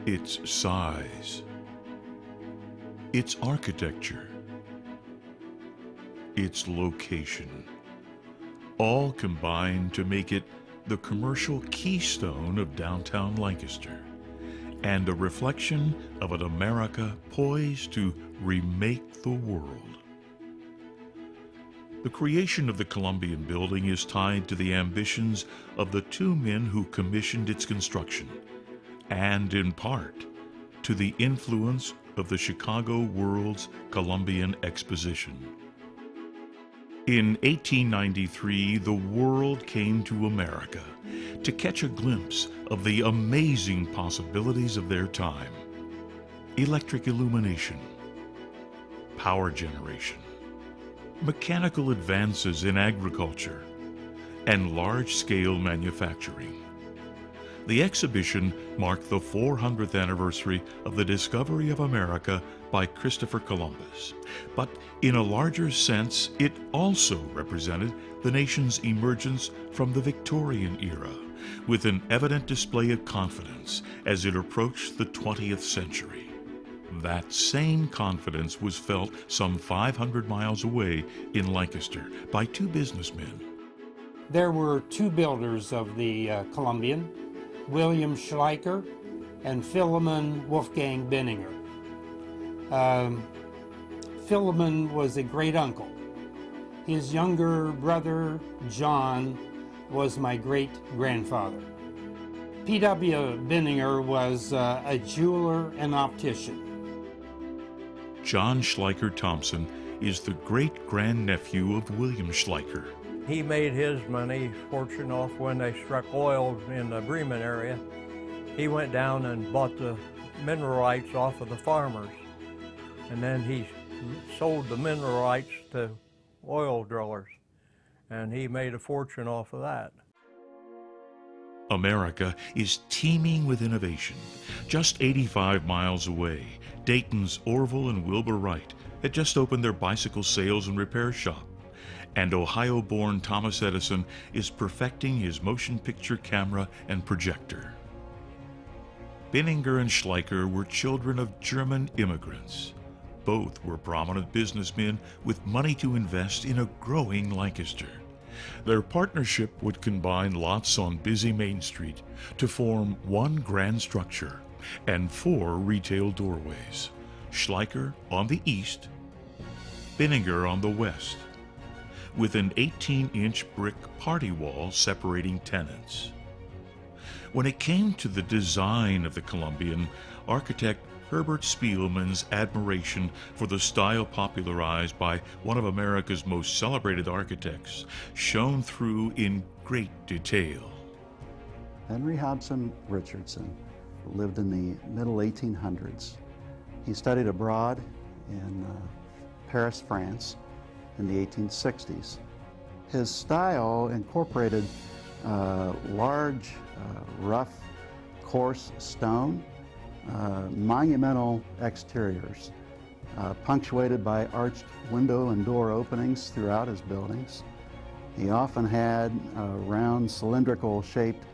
its size, its architecture, its location, all combine to make it the commercial keystone of downtown Lancaster and a reflection of an America poised to remake the world. The creation of the Columbian Building is tied to the ambitions of the two men who commissioned its construction, and in part to the influence of the Chicago World's Columbian Exposition. In 1893, the world came to America to catch a glimpse of the amazing possibilities of their time. Electric illumination, power generation, mechanical advances in agriculture, and large-scale manufacturing. The exhibition marked the 400th anniversary of the discovery of America by Christopher Columbus, but in a larger sense, it also represented the nation's emergence from the Victorian era, with an evident display of confidence as it approached the 20th century. That same confidence was felt some 500 miles away in Lancaster by two businessmen. There were two builders of the Columbian, William Schleicher and Philemon Wolfgang Benninger. Philemon was a great uncle. His younger brother, John, was my great grandfather. P.W. Benninger was a jeweler and optician. John Schleicher Thompson is the great-grandnephew of William Schleicher. He made his fortune off when they struck oil in the Bremen area. He went down and bought the mineral rights off of the farmers, and then he sold the mineral rights to oil drillers, and he made a fortune off of that. America is teeming with innovation. Just 85 miles away, Dayton's Orville and Wilbur Wright had just opened their bicycle sales and repair shop, and Ohio-born Thomas Edison is perfecting his motion picture camera and projector. Benninger and Schleicher were children of German immigrants. Both were prominent businessmen with money to invest in a growing Lancaster. Their partnership would combine lots on busy Main Street to form one grand structure and 4 retail doorways, Schleicher on the east, Benninger on the west, with an 18-inch brick party wall separating tenants. When it came to the design of the Columbian, architect Herbert Spielman's admiration for the style popularized by one of America's most celebrated architects shone through in great detail. Henry Hobson Richardson lived in the middle 1800s. He studied abroad in Paris, France in the 1860s. His style incorporated large, rough, coarse stone, monumental exteriors, punctuated by arched window and door openings throughout his buildings. He often had round, cylindrical shaped,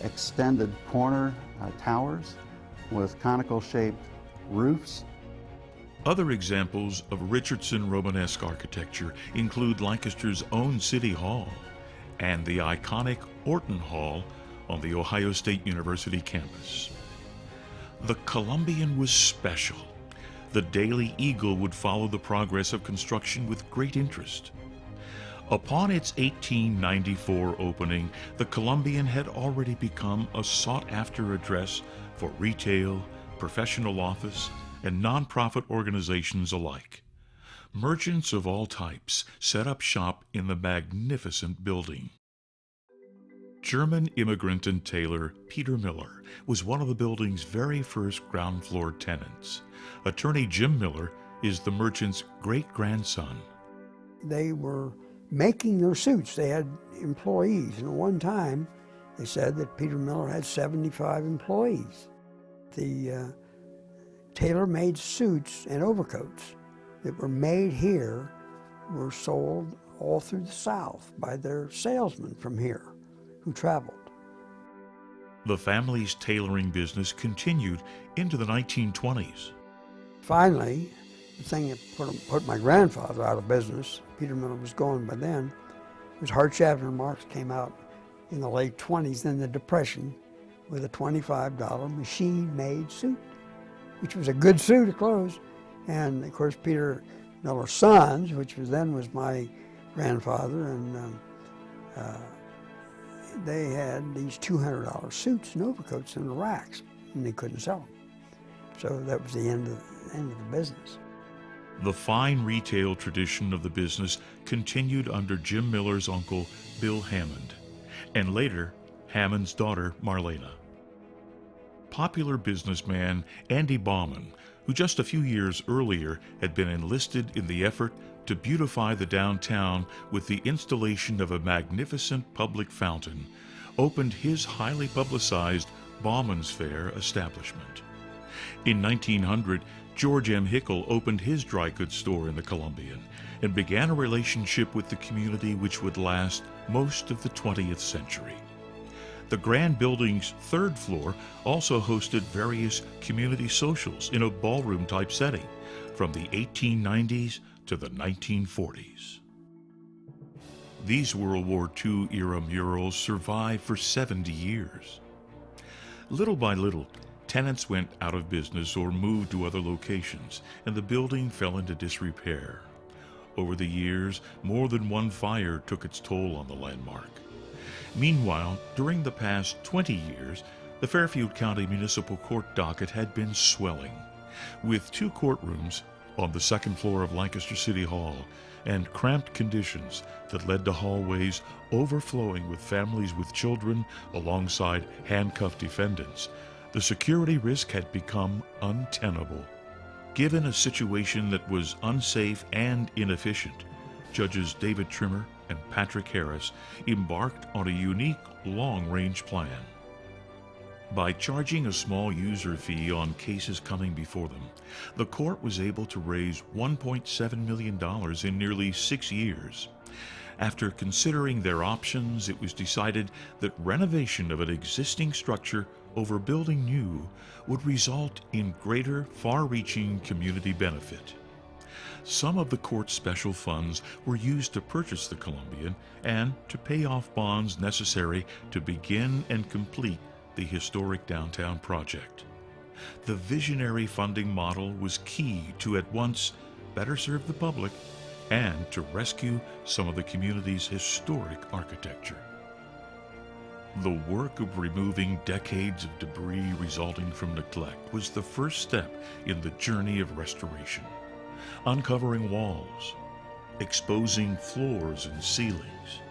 extended corner towers with conical shaped roofs. Other examples of Richardson Romanesque architecture include Lancaster's own City Hall and the iconic Orton Hall on the Ohio State University campus. The Columbian was special. The Daily Eagle would follow the progress of construction with great interest. Upon its 1894 opening, the Columbian had already become a sought-after address for retail, professional office, and nonprofit organizations alike. Merchants of all types set up shop in the magnificent building. German immigrant and tailor Peter Miller was one of the building's very first ground floor tenants. Attorney Jim Miller is the merchant's great-grandson. They were making their suits. They had employees, and at one time they said that Peter Miller had 75 employees. The tailor-made suits and overcoats that were made here were sold all through the South by their salesmen from here who traveled. The family's tailoring business continued into the 1920s. Finally, the thing that put my grandfather out of business, Peter Miller was gone by then, was Hart, Schaffner and Marx came out in the late 20s, in the Depression, with a $25 machine-made suit, which was a good suit of clothes. And of course, Peter Miller's sons, which was my grandfather, and they had these $200 suits and overcoats in the racks, and they couldn't sell them. So that was the end of the business. The fine retail tradition of the business continued under Jim Miller's uncle, Bill Hammond, and later, Hammond's daughter, Marlena. Popular businessman Andy Bauman, who just a few years earlier had been enlisted in the effort to beautify the downtown with the installation of a magnificent public fountain, opened his highly publicized Bauman's Fair establishment. In 1900, George M. Hickel opened his dry goods store in the Columbian and began a relationship with the community which would last most of the 20th century. The Grand Building's third floor also hosted various community socials in a ballroom-type setting from the 1890s to the 1940s. These World War II-era murals survived for 70 years. Little by little, tenants went out of business or moved to other locations, and the building fell into disrepair. Over the years, more than one fire took its toll on the landmark. Meanwhile, during the past 20 years, the Fairfield County Municipal Court docket had been swelling, with 2 courtrooms on the second floor of Lancaster City Hall and cramped conditions that led to hallways overflowing with families with children alongside handcuffed defendants. The security risk had become untenable. Given a situation that was unsafe and inefficient, Judges David Trimmer and Patrick Harris embarked on a unique long-range plan. By charging a small user fee on cases coming before them, the court was able to raise $1.7 million in nearly 6 years. After considering their options, it was decided that renovation of an existing structure over building new would result in greater, far-reaching community benefit. Some of the court's special funds were used to purchase the Columbian and to pay off bonds necessary to begin and complete the historic downtown project. The visionary funding model was key to at once better serve the public and to rescue some of the community's historic architecture. The work of removing decades of debris resulting from neglect was the first step in the journey of restoration. Uncovering walls, exposing floors and ceilings,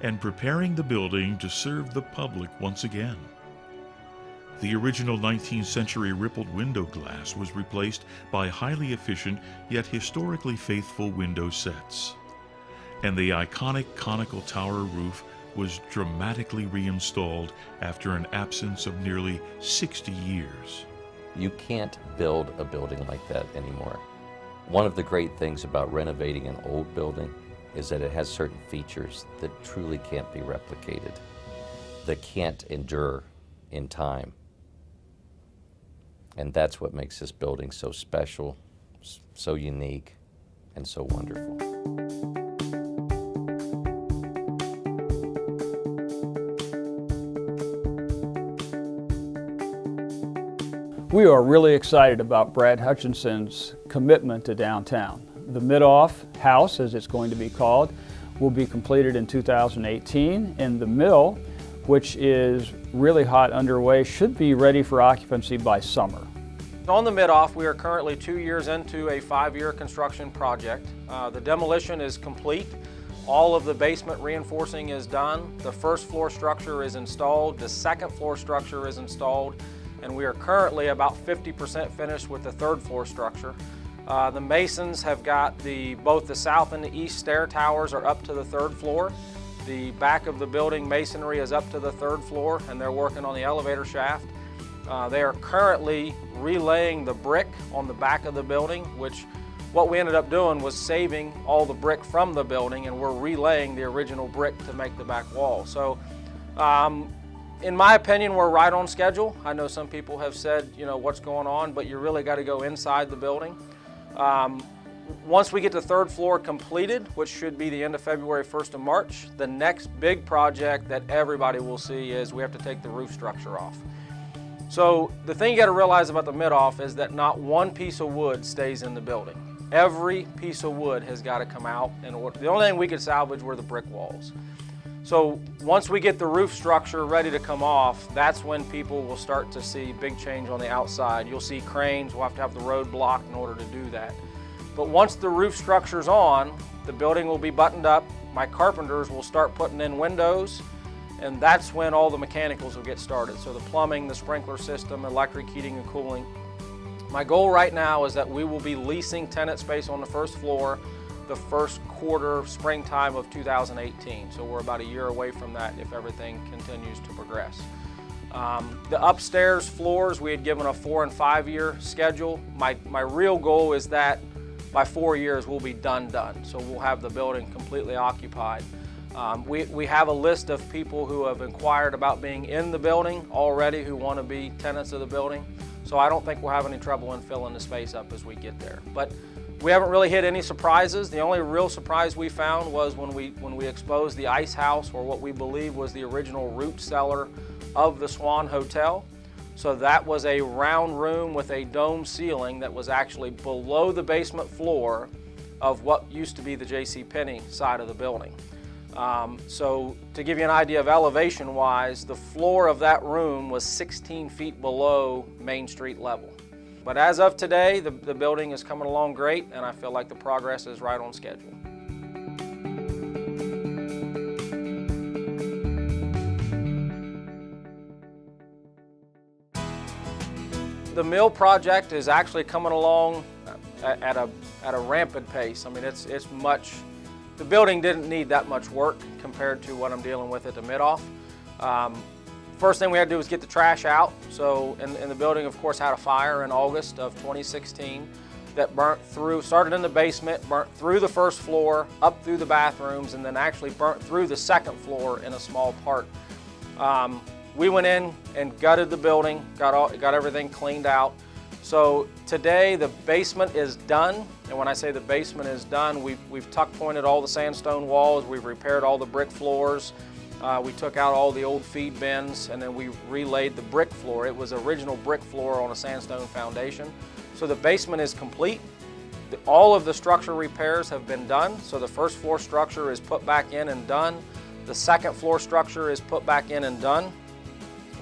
and preparing the building to serve the public once again. The original 19th century rippled window glass was replaced by highly efficient yet historically faithful window sets. And the iconic conical tower roof was dramatically reinstalled after an absence of nearly 60 years. You can't build a building like that anymore. One of the great things about renovating an old building is that it has certain features that truly can't be replicated, that can't endure in time. And that's what makes this building so special, so unique, and so wonderful. We are really excited about Brad Hutchinson's commitment to downtown. The Mid-Off House, as it's going to be called, will be completed in 2018, and the mill, which is really hot underway, should be ready for occupancy by summer. On the Mid-Off, we are currently 2 years into a 5-year construction project. The demolition is complete. All of the basement reinforcing is done. The first floor structure is installed. The second floor structure is installed. And we are currently about 50% finished with the third floor structure. The masons have got both the south and the east stair towers are up to the third floor. The back of the building masonry is up to the third floor, and they're working on the elevator shaft. They are currently relaying the brick on the back of the building, which what we ended up doing was saving all the brick from the building, and we're relaying the original brick to make the back wall. So In my opinion, we're right on schedule. I know some people have said, you know, what's going on, but you really got to go inside the building. Once we get the third floor completed, which should be the end of February, 1st of March, the next big project that everybody will see is we have to take the roof structure off. So the thing you got to realize about the mid-off is that not one piece of wood stays in the building. Every piece of wood has got to come out, and the only thing we could salvage were the brick walls. So once we get the roof structure ready to come off, that's when people will start to see big change on the outside. You'll see cranes, we'll have to have the road blocked in order to do that. But once the roof structure's on, the building will be buttoned up, my carpenters will start putting in windows, and that's when all the mechanicals will get started. So the plumbing, the sprinkler system, electric heating and cooling. My goal right now is that we will be leasing tenant space on the first floor the first quarter, springtime of 2018. So we're about a year away from that if everything continues to progress. The upstairs floors, we had given a 4- and 5-year schedule. My real goal is that by 4 years we'll be done. So we'll have the building completely occupied. We have a list of people who have inquired about being in the building already who want to be tenants of the building. So I don't think we'll have any trouble in filling the space up as we get there. But we haven't really hit any surprises. The only real surprise we found was when we exposed the ice house, or what we believe was the original root cellar of the Swan Hotel. So that was a round room with a dome ceiling that was actually below the basement floor of what used to be the JCPenney side of the building. So to give you an idea of elevation wise, the floor of that room was 16 feet below Main Street level. But as of today, the building is coming along great, and I feel like the progress is right on schedule. The mill project is actually coming along at a rampant pace. I mean, it's much. The building didn't need that much work compared to what I'm dealing with at the mid-off. First thing we had to do was get the trash out. So, and the building, of course, had a fire in August of 2016 that burnt through, started in the basement, burnt through the first floor, up through the bathrooms, and then actually burnt through the second floor in a small part. We went in and gutted the building, got everything cleaned out. So today the basement is done, and when I say the basement is done, we've tuck pointed all the sandstone walls, we've repaired all the brick floors, we took out all the old feed bins, and then we relaid the brick floor. It was original brick floor on a sandstone foundation. So the basement is complete. All of the structure repairs have been done, so the first floor structure is put back in and done. The second floor structure is put back in and done.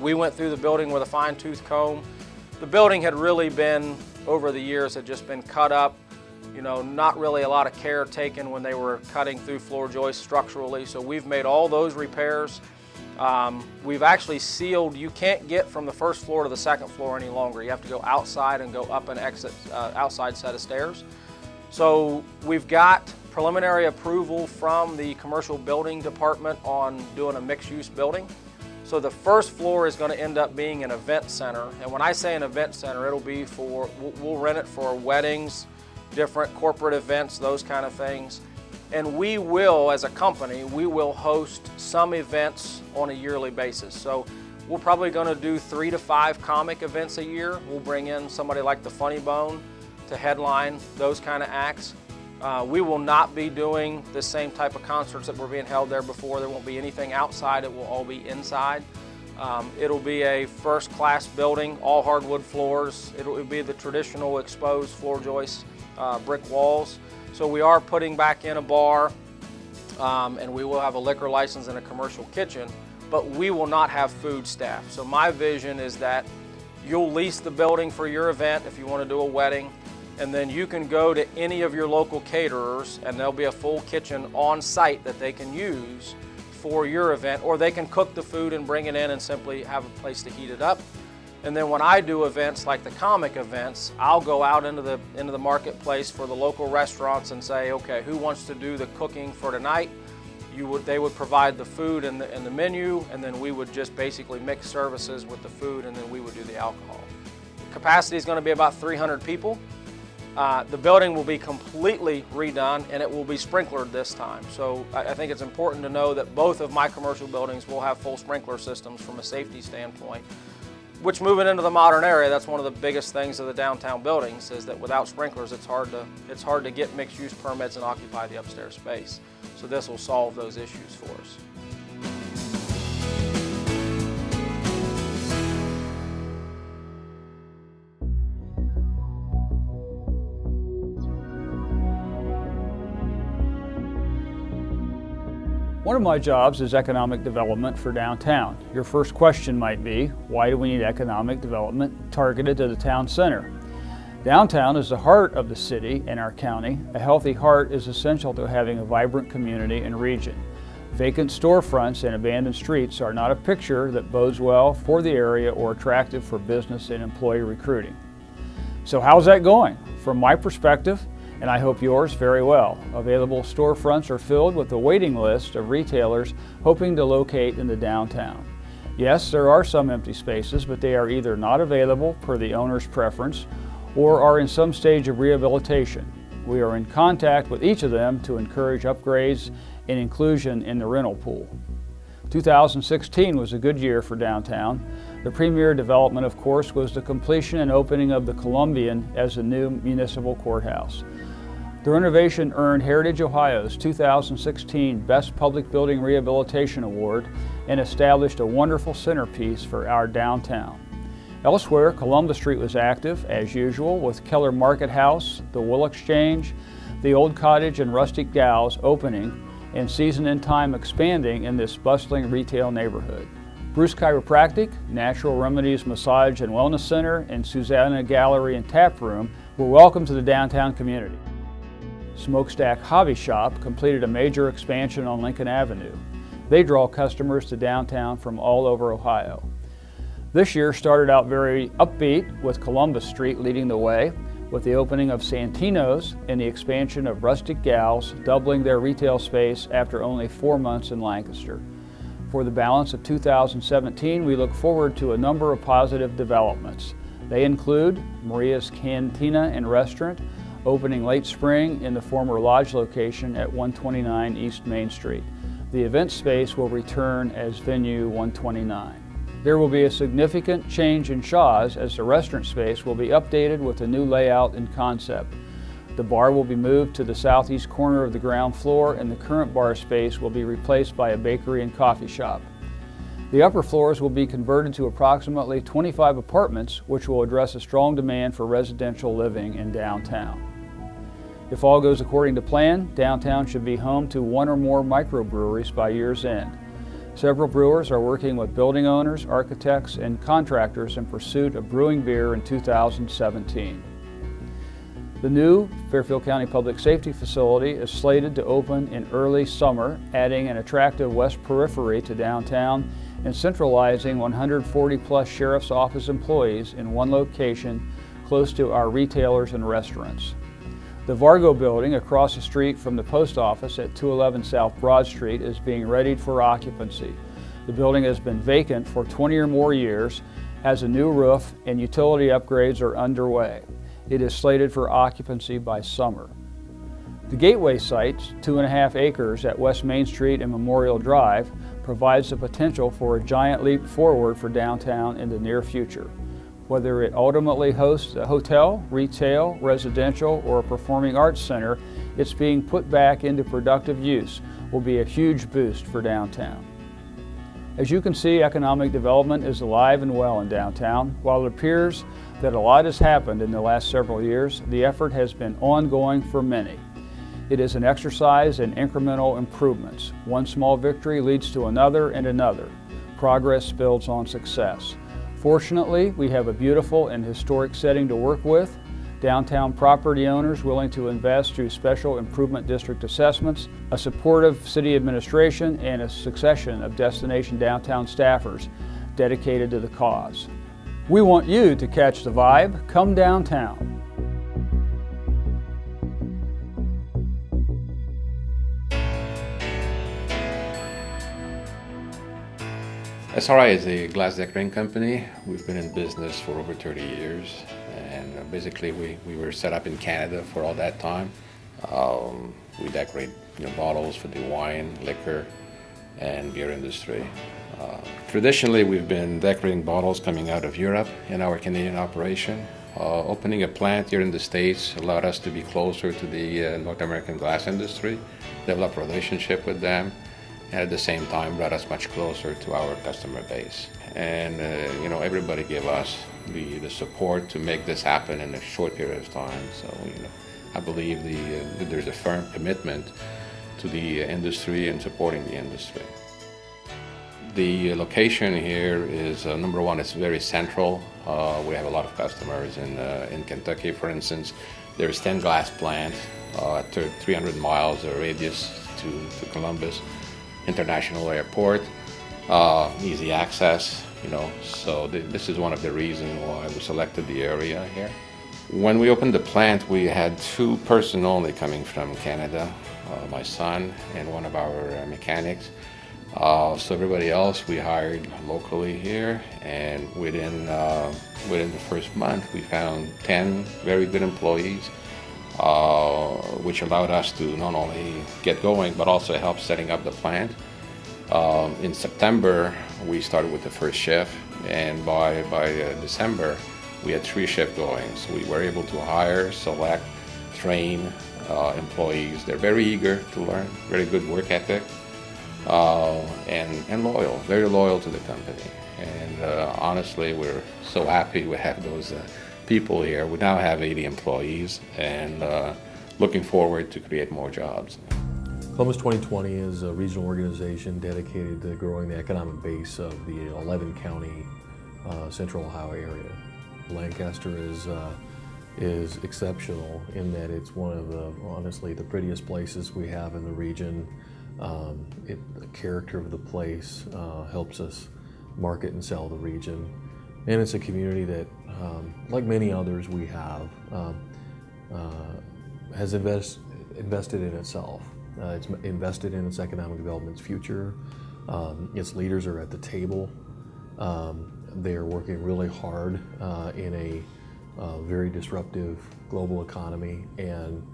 We went through the building with a fine-tooth comb. The building had really been, over the years, had just been cut up. You know, not really a lot of care taken when they were cutting through floor joists structurally. So we've made all those repairs. We've actually sealed, you can't get from the first floor to the second floor any longer. You have to go outside and go up an exit, outside set of stairs. So we've got preliminary approval from the commercial building department on doing a mixed-use building. So the first floor is going to end up being an event center. And when I say an event center, it'll be for, we'll rent it for weddings, different corporate events, those kind of things. And we will, as a company, we will host some events on a yearly basis. So we're probably going to do 3 to 5 comic events a year. We'll bring in somebody like the Funny Bone to headline those kind of acts. We will not be doing the same type of concerts that were being held there before. There won't be anything outside. It will all be inside. It'll be a first-class building, all hardwood floors. It'll be the traditional exposed floor joists, brick walls. So we are putting back in a bar, and we will have a liquor license and a commercial kitchen, but we will not have food staff. So my vision is that you'll lease the building for your event if you want to do a wedding, and then you can go to any of your local caterers, and there'll be a full kitchen on site that they can use for your event, or they can cook the food and bring it in and simply have a place to heat it up. And then when I do events like the comic events, I'll go out into the marketplace for the local restaurants and say, okay, who wants to do the cooking for tonight? They would provide the food and the menu, and then we would just basically mix services with the food, and then we would do the alcohol. Capacity is going to be about 300 people. The building will be completely redone and it will be sprinklered this time. So I think it's important to know that both of my commercial buildings will have full sprinkler systems from a safety standpoint. Which, moving into the modern area, that's one of the biggest things of the downtown buildings, is that without sprinklers it's hard to get mixed use permits and occupy the upstairs space. So this will solve those issues for us. One of my jobs is economic development for downtown. Your first question might be, why do we need economic development targeted to the town center? Downtown is the heart of the city and our county. A healthy heart is essential to having a vibrant community and region. Vacant storefronts and abandoned streets are not a picture that bodes well for the area or attractive for business and employee recruiting. So how's that going? From my perspective, and I hope yours, very well. Available storefronts are filled with a waiting list of retailers hoping to locate in the downtown. Yes, there are some empty spaces, but they are either not available per the owner's preference or are in some stage of rehabilitation. We are in contact with each of them to encourage upgrades and inclusion in the rental pool. 2016 was a good year for downtown. The premier development, of course, was the completion and opening of the Columbian as a new municipal courthouse. The renovation earned Heritage Ohio's 2016 Best Public Building Rehabilitation Award and established a wonderful centerpiece for our downtown. Elsewhere, Columbus Street was active, as usual, with Keller Market House, the Wool Exchange, the Old Cottage and Rustic Gals opening, and Season and Time expanding in this bustling retail neighborhood. Bruce Chiropractic, Natural Remedies Massage and Wellness Center, and Susanna Gallery and Tap Room were welcome to the downtown community. Smokestack Hobby Shop completed a major expansion on Lincoln Avenue. They draw customers to downtown from all over Ohio. This year started out very upbeat, with Columbus Street leading the way, with the opening of Santino's and the expansion of Rustic Gals, doubling their retail space after only 4 months in Lancaster. For the balance of 2017, we look forward to a number of positive developments. They include Maria's Cantina and Restaurant, opening late spring in the former lodge location at 129 East Main Street. The event space will return as Venue 129. There will be a significant change in Shaw's, as the restaurant space will be updated with a new layout and concept. The bar will be moved to the southeast corner of the ground floor, and the current bar space will be replaced by a bakery and coffee shop. The upper floors will be converted to approximately 25 apartments, which will address a strong demand for residential living in downtown. If all goes according to plan, downtown should be home to 1 or more microbreweries by year's end. Several brewers are working with building owners, architects, and contractors in pursuit of brewing beer in 2017. The new Fairfield County Public Safety Facility is slated to open in early summer, adding an attractive west periphery to downtown and centralizing 140-plus Sheriff's Office employees in one location close to our retailers and restaurants. The Vargo building across the street from the post office at 211 South Broad Street is being readied for occupancy. The building has been vacant for 20 or more years, has a new roof, and utility upgrades are underway. It is slated for occupancy by summer. The Gateway site, 2.5 acres at West Main Street and Memorial Drive, provides the potential for a giant leap forward for downtown in the near future. Whether it ultimately hosts a hotel, retail, residential, or a performing arts center, it's being put back into productive use will be a huge boost for downtown. As you can see, economic development is alive and well in downtown. While it appears that a lot has happened in the last several years, the effort has been ongoing for many. It is an exercise in incremental improvements. One small victory leads to another and another. Progress builds on success. Fortunately, we have a beautiful and historic setting to work with, downtown property owners willing to invest through special improvement district assessments, a supportive city administration, and a succession of destination downtown staffers dedicated to the cause. We want you to catch the vibe. Come downtown. SRI is a glass decorating company. We've been in business for over 30 years, and basically we were set up in Canada for all that time. We decorate bottles for the wine, liquor, and beer industry. Traditionally, we've been decorating bottles coming out of Europe in our Canadian operation. Opening a plant here in the States allowed us to be closer to the North American glass industry, develop a relationship with them, and at the same time brought us much closer to our customer base. And everybody gave us the support to make this happen in a short period of time. So I believe there's a firm commitment to the industry and supporting the industry. The location here is, number one, it's very central. We have a lot of customers in Kentucky, for instance. There's 10 glass plants at 300 miles radius to Columbus International Airport. Easy access, so this is one of the reasons why we selected the area here. When we opened the plant, we had 2 persons only coming from Canada, my son and one of our mechanics. So everybody else we hired locally here, and within the first month we found 10 very good employees, which allowed us to not only get going but also help setting up the plant. In September we started with the first shift, and by December we had 3 shifts going. So we were able to hire, select, train employees. They're very eager to learn, very good work ethic. And loyal, very loyal to the company. And honestly, we're so happy we have those people here. We now have 80 employees, and looking forward to create more jobs. Columbus 2020 is a regional organization dedicated to growing the economic base of the 11-county Central Ohio area. Lancaster is exceptional in that it's one of honestly the prettiest places we have in the region. The character of the place helps us market and sell the region, and it's a community that, like many others we have, has invested in itself. It's invested in its economic development's future. Its leaders are at the table. They are working really hard in a very disruptive global economy, and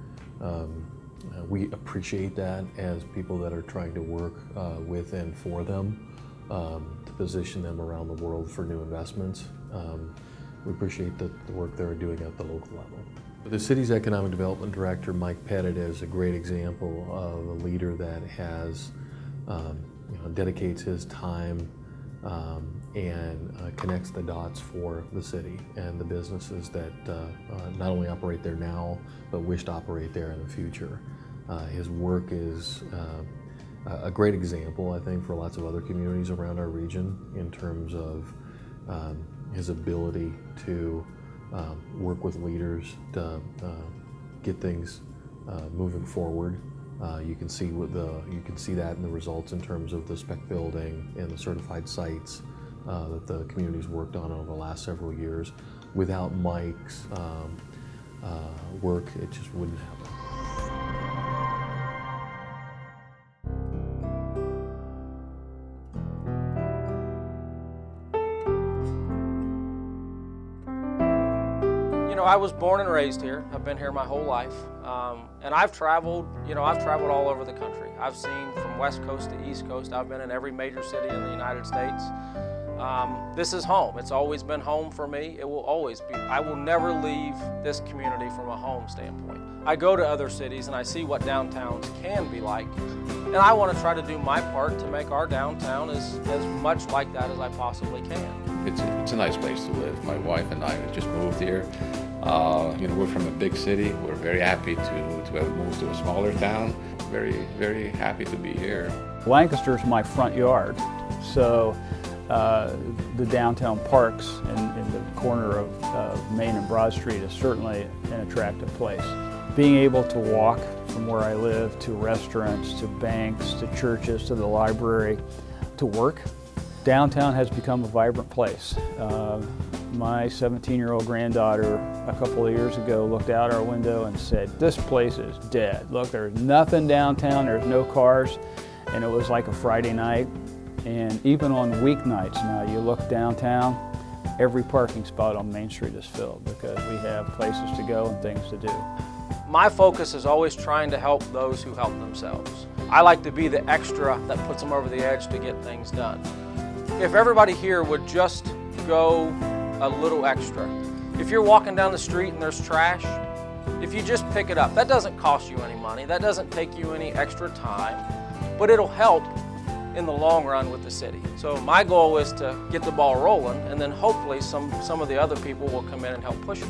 we appreciate that as people that are trying to work with and for them, to position them around the world for new investments. We appreciate the work they're doing at the local level. The city's economic development director, Mike Pettit, is a great example of a leader that has dedicates his time and connects the dots for the city and the businesses that not only operate there now, but wish to operate there in the future. His work is a great example, I think, for lots of other communities around our region in terms of his ability to work with leaders to get things moving forward. You can see that in the results in terms of the spec building and the certified sites that the community's worked on over the last several years. Without Mike's work, it just wouldn't happen. I was born and raised here. I've been here my whole life, and I've traveled. I've traveled all over the country. I've seen from West Coast to East Coast. I've been in every major city in the United States. This is home. It's always been home for me. It will always be. I will never leave this community from a home standpoint. I go to other cities and I see what downtowns can be like, and I want to try to do my part to make our downtown as much like that as I possibly can. It's a nice place to live. My wife and I just moved here. We're from a big city. We're very happy to have moved to a smaller town. Very, very happy to be here. Lancaster's my front yard, so the downtown parks in the corner of Main and Broad Street is certainly an attractive place. Being able to walk from where I live to restaurants, to banks, to churches, to the library, to work, downtown has become a vibrant place. My 17-year-old granddaughter a couple of years ago looked out our window and said, "This place is dead. Look, there's nothing downtown, there's no cars." And it was like a Friday night, And even on weeknights now, you look downtown, every parking spot on Main Street is filled because we have places to go and things to do. My focus is always trying to help those who help themselves. I like to be the extra that puts them over the edge to get things done. If everybody here would just go a little extra. If you're walking down the street and there's trash, if you just pick it up, that doesn't cost you any money, that doesn't take you any extra time, but it'll help in the long run with the city. So my goal is to get the ball rolling, and then hopefully some of the other people will come in and help push it.